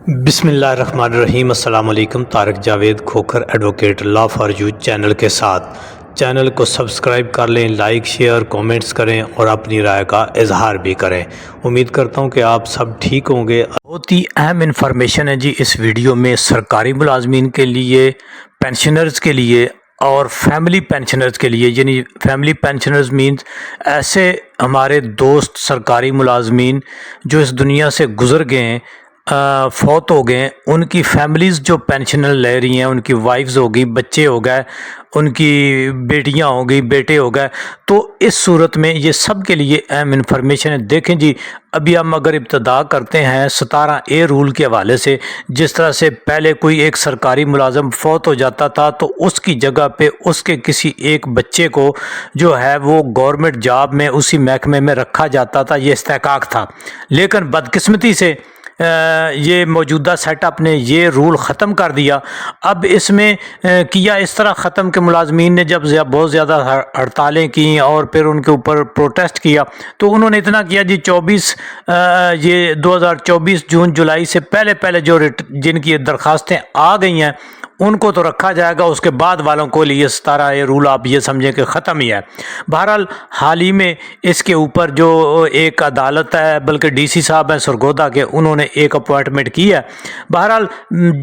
بسم اللہ الرحمن الرحیم۔ السلام علیکم۔ Tariq Javed Khokhar advocate law for you channel کے ساتھ چینل کو سبسکرائب کر لیں، لائک شیئر کومنٹس کریں اور اپنی رائے کا اظہار بھی کریں۔ امید کرتا ہوں کہ آپ سب ٹھیک ہوں گے۔ بہت ہی اہم انفارمیشن ہے جی اس ویڈیو میں، سرکاری ملازمین کے لیے، پینشنرز کے لیے اور فیملی پینشنرز کے لیے، یعنی فیملی پینشنرز مینز ایسے ہمارے دوست سرکاری ملازمین جو اس دنیا سے گزر گئے ہیں، فوت ہو گئے ہیں، ان کی فیملیز جو پینشنر لے رہی ہیں، ان کی وائفز ہو گئی، بچے ہو گئے، ان کی بیٹیاں ہو گئی، بیٹے ہو گئے، تو اس صورت میں یہ سب کے لیے اہم انفارمیشن ہے۔ دیکھیں جی، ابھی ہم اگر ابتدا کرتے ہیں 17A رول کے حوالے سے، جس طرح سے پہلے کوئی ایک سرکاری ملازم فوت ہو جاتا تھا تو اس کی جگہ پہ اس کے کسی ایک بچے کو جو ہے وہ گورنمنٹ جاب میں اسی محکمے میں رکھا جاتا تھا، یہ استحقاق تھا۔ لیکن بدقسمتی سے یہ موجودہ سیٹ اپ نے یہ رول ختم کر دیا۔ اب اس میں کیا اس طرح ختم کہ ملازمین نے جب بہت زیادہ ہڑتالیں کیں اور پھر ان کے اوپر پروٹیسٹ کیا تو انہوں نے اتنا کیا جی 2024 جون جولائی سے پہلے جو جن کی درخواستیں آ گئی ہیں ان کو تو رکھا جائے گا، اس کے بعد والوں کو لیے 17A رول آپ یہ سمجھیں کہ ختم ہی ہے۔ بہرحال حال ہی میں اس کے اوپر جو ایک عدالت ہے، بلکہ ڈی سی صاحب ہیں سرگودا کے، انہوں نے ایک اپوائنٹمنٹ کی ہے۔ بہرحال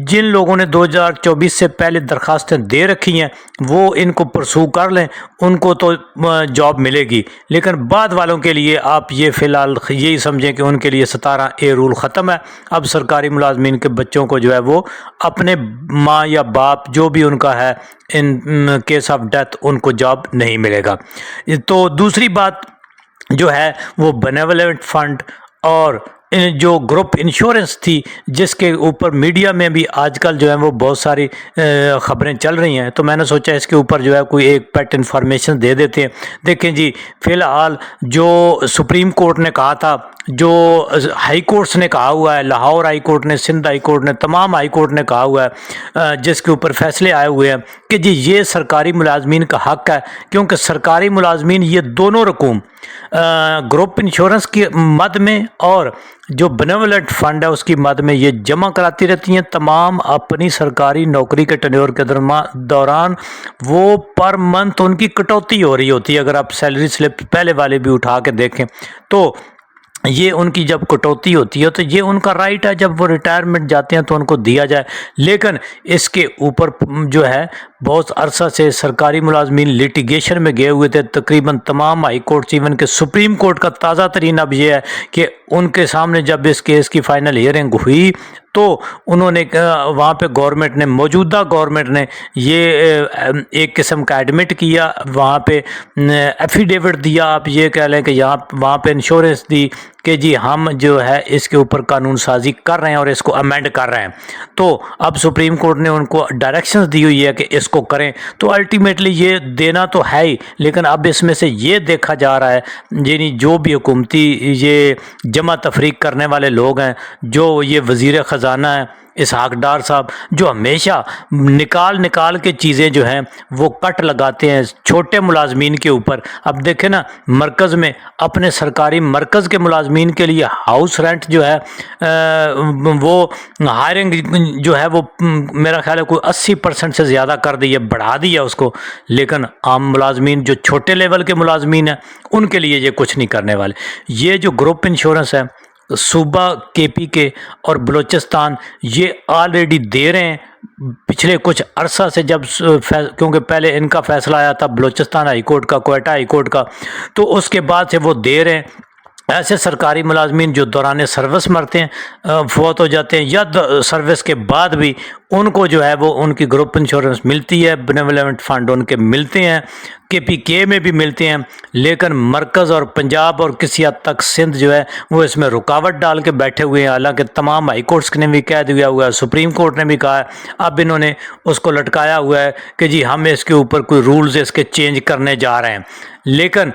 جن لوگوں نے 2024 سے پہلے درخواستیں دے رکھی ہیں وہ ان کو پرسو کر لیں، ان کو تو جاب ملے گی، لیکن بعد والوں کے لیے آپ یہ فی الحال یہی سمجھیں کہ ان کے لیے 17A رول ختم ہے۔ اب سرکاری ملازمین کے بچوں کو جو ہے وہ اپنے ماں یا باپ جو بھی ان کا ہے in case of death in کو جاب نہیں ملے گا۔ تو دوسری بات جو ہے وہ بینیولنٹ فنڈ اور جو گروپ انشورنس تھی، جس کے اوپر میڈیا میں بھی آج کل جو ہے وہ بہت ساری خبریں چل رہی ہیں، تو میں نے سوچا اس کے اوپر جو ہے کوئی ایک پیٹ انفارمیشن دے دیتے ہیں۔ دیکھیں جی، فی الحال جو سپریم کورٹ نے کہا تھا، جو ہائی کورٹس نے کہا ہوا ہے، لاہور ہائی کورٹ نے، سندھ ہائی کورٹ نے، تمام ہائی کورٹ نے کہا ہوا ہے، جس کے اوپر فیصلے آئے ہوئے ہیں کہ جی یہ سرکاری ملازمین کا حق ہے، کیونکہ سرکاری ملازمین یہ دونوں رقوم گروپ انشورنس کی مد میں اور جو بینیولنٹ فنڈ ہے اس کی مد میں یہ جمع کراتی رہتی ہیں تمام اپنی سرکاری نوکری کے ٹینیور کے دوران۔ وہ پر منتھ ان کی کٹوتی ہو رہی ہوتی ہے، اگر آپ سیلری سلپ پہلے والے بھی اٹھا کے دیکھیں تو یہ ان کی جب کٹوتی ہوتی ہے تو یہ ان کا رائٹ ہے، جب وہ ریٹائرمنٹ جاتے ہیں تو ان کو دیا جائے۔ لیکن اس کے اوپر جو ہے بہت عرصہ سے سرکاری ملازمین لیٹیگیشن میں گئے ہوئے تھے، تقریباً تمام ہائی کورٹس، ایون کہ سپریم کورٹ کا تازہ ترین اب یہ ہے کہ ان کے سامنے جب اس کیس کی فائنل ہیئرنگ ہوئی تو انہوں نے وہاں پہ گورنمنٹ نے، موجودہ گورنمنٹ نے یہ ایک قسم کا ایڈمٹ کیا، وہاں پہ ایفیڈیوٹ دیا، آپ یہ کہہ لیں کہ وہاں پہ انشورنس دی کہ جی ہم جو ہے اس کے اوپر قانون سازی کر رہے ہیں اور اس کو امینڈ کر رہے ہیں۔ تو اب سپریم کورٹ نے ان کو ڈائریکشنز دی ہوئی ہے کہ اس کو کریں، تو الٹیمیٹلی یہ دینا تو ہے ہی، لیکن اب اس میں سے یہ دیکھا جا رہا ہے، یعنی جو بھی حکومتی یہ جمع تفریق کرنے والے لوگ ہیں، جو یہ وزیر خزانہ ہیں اسحاق ڈار صاحب، جو ہمیشہ نکال کے چیزیں جو ہیں وہ کٹ لگاتے ہیں چھوٹے ملازمین کے اوپر۔ اب دیکھیں نا، مرکز میں اپنے سرکاری مرکز کے ملازمین کے لیے ہاؤس رینٹ جو ہے وہ ہائرنگ جو ہے وہ میرا خیال ہے کوئی 80% سے زیادہ کر دی ہے، بڑھا دی ہے اس کو، لیکن عام ملازمین جو چھوٹے لیول کے ملازمین ہیں ان کے لیے یہ کچھ نہیں کرنے والے۔ یہ جو گروپ انشورنس ہے صوبہ KP کے اور بلوچستان یہ آلریڈی دے رہے ہیں پچھلے کچھ عرصہ سے، جب کیونکہ پہلے ان کا فیصلہ آیا تھا بلوچستان ہائی کورٹ کا، کوئٹہ ہائی کورٹ کا، تو اس کے بعد سے وہ دے رہے ہیں۔ ایسے سرکاری ملازمین جو دوران سروس مرتے ہیں، فوت ہو جاتے ہیں، یا سروس کے بعد بھی ان کو جو ہے وہ ان کی گروپ انشورنس ملتی ہے، بینیولنٹ فنڈ ان کے ملتے ہیں، KPK میں بھی ملتے ہیں، لیکن مرکز اور پنجاب اور کسی حد تک سندھ جو ہے وہ اس میں رکاوٹ ڈال کے بیٹھے ہوئے ہیں، حالانکہ تمام ہائی کورٹس نے بھی کہہ دیا ہوا ہے، سپریم کورٹ نے بھی کہا ہے، اب انہوں نے اس کو لٹکایا ہوا ہے کہ جی ہم اس کے اوپر کوئی رولز اس کے چینج کرنے جا رہے ہیں، لیکن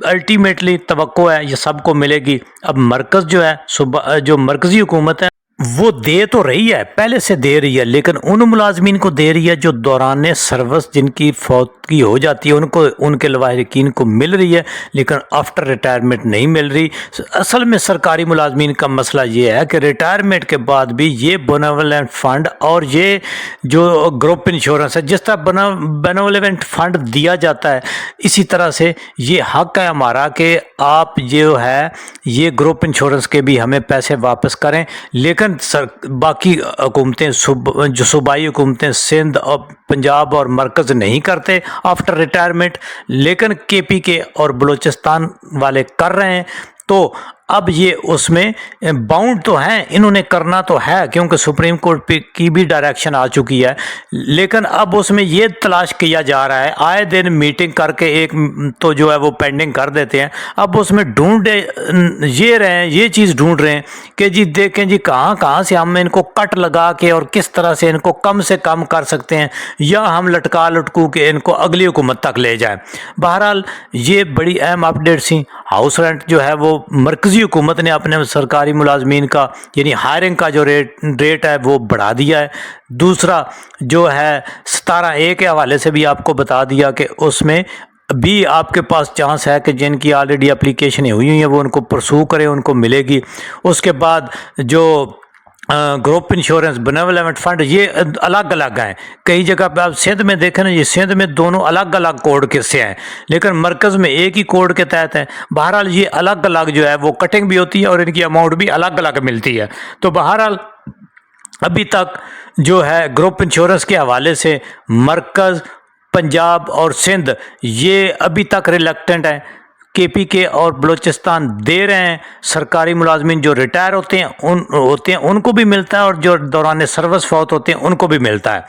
الٹیمیٹلی توقع ہے یہ سب کو ملے گی۔ اب مرکز جو ہے، جو مرکزی حکومت ہے وہ دے تو رہی ہے، پہلے سے دے رہی ہے، لیکن ان ملازمین کو دے رہی ہے جو دوران سروس جن کی فوتگی ہو جاتی ہے، ان کے لواحقین کو مل رہی ہے، لیکن آفٹر ریٹائرمنٹ نہیں مل رہی۔ اصل میں سرکاری ملازمین کا مسئلہ یہ ہے کہ ریٹائرمنٹ کے بعد بھی یہ بینوولنٹ فنڈ اور یہ جو گروپ انشورنس ہے، جس طرح بینوولنٹ فنڈ دیا جاتا ہے، اسی طرح سے یہ حق ہے ہمارا کہ آپ جو ہے یہ گروپ انشورنس کے بھی ہمیں پیسے واپس کریں۔ لیکن باقی حکومتیں جو صوبائی حکومتیں سندھ اور پنجاب اور مرکز نہیں کرتے آفٹر ریٹائرمنٹ، لیکن کے پی کے اور بلوچستان والے کر رہے ہیں۔ تو اب یہ اس میں باؤنڈ تو ہیں، انہوں نے کرنا تو ہے کیونکہ سپریم کورٹ کی بھی ڈائریکشن آ چکی ہے، لیکن اب اس میں یہ تلاش کیا جا رہا ہے، آئے دن میٹنگ کر کے ایک تو جو ہے وہ پینڈنگ کر دیتے ہیں، اب اس میں یہ چیز ڈھونڈ رہے ہیں کہ جی دیکھیں جی کہاں سے ہم ان کو کٹ لگا کے اور کس طرح سے ان کو کم سے کم کر سکتے ہیں، یا ہم لٹکو کے ان کو اگلی حکومت تک لے جائیں۔ بہرحال یہ بڑی اہم اپڈیٹ سی۔ ہاؤس رینٹ جو ہے وہ مرکزی حکومت نے اپنے سرکاری ملازمین کا یعنی ہائرنگ کا جو ریٹ ہے وہ بڑھا دیا ہے۔ دوسرا جو ہے 17A کے حوالے سے بھی آپ کو بتا دیا کہ اس میں بھی آپ کے پاس چانس ہے کہ جن کی آلریڈی اپلیکیشنیں ہوئی ہیں وہ ان کو پرسو کریں، ان کو ملے گی۔ اس کے بعد جو گروپ انشورنس بینوولنٹ فنڈ یہ الگ الگ ہیں، کئی جگہ پہ آپ سندھ میں دیکھیں نا، یہ سندھ میں دونوں الگ الگ کوڈ کے سے ہیں، لیکن مرکز میں ایک ہی کوڈ کے تحت ہیں۔ بہرحال یہ الگ الگ جو ہے وہ کٹنگ بھی ہوتی ہے اور ان کی اماؤنٹ بھی الگ الگ ملتی ہے۔ تو بہرحال ابھی تک جو ہے گروپ انشورنس کے حوالے سے مرکز، پنجاب اور سندھ یہ ابھی تک ریلیکٹنٹ ہیں، کے پی کے اور بلوچستان دے رہے ہیں۔ سرکاری ملازمین جو ریٹائر ہوتے ہیں ان کو بھی ملتا ہے، اور جو دوران سروس فوت ہوتے ہیں ان کو بھی ملتا ہے۔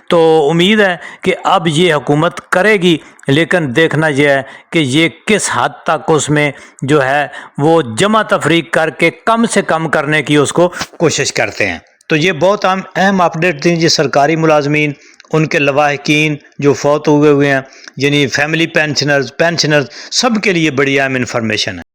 تو امید ہے کہ اب یہ حکومت کرے گی، لیکن دیکھنا یہ ہے کہ یہ کس حد تک اس میں جو ہے وہ جمع تفریق کر کے کم سے کم کرنے کی اس کو کوشش کرتے ہیں۔ تو یہ بہت اہم اپڈیٹ تھی جی، سرکاری ملازمین، ان کے لواحقین جو فوت ہوئے ہیں، یعنی فیملی پینشنرز سب کے لیے بڑی اہم انفارمیشن ہے۔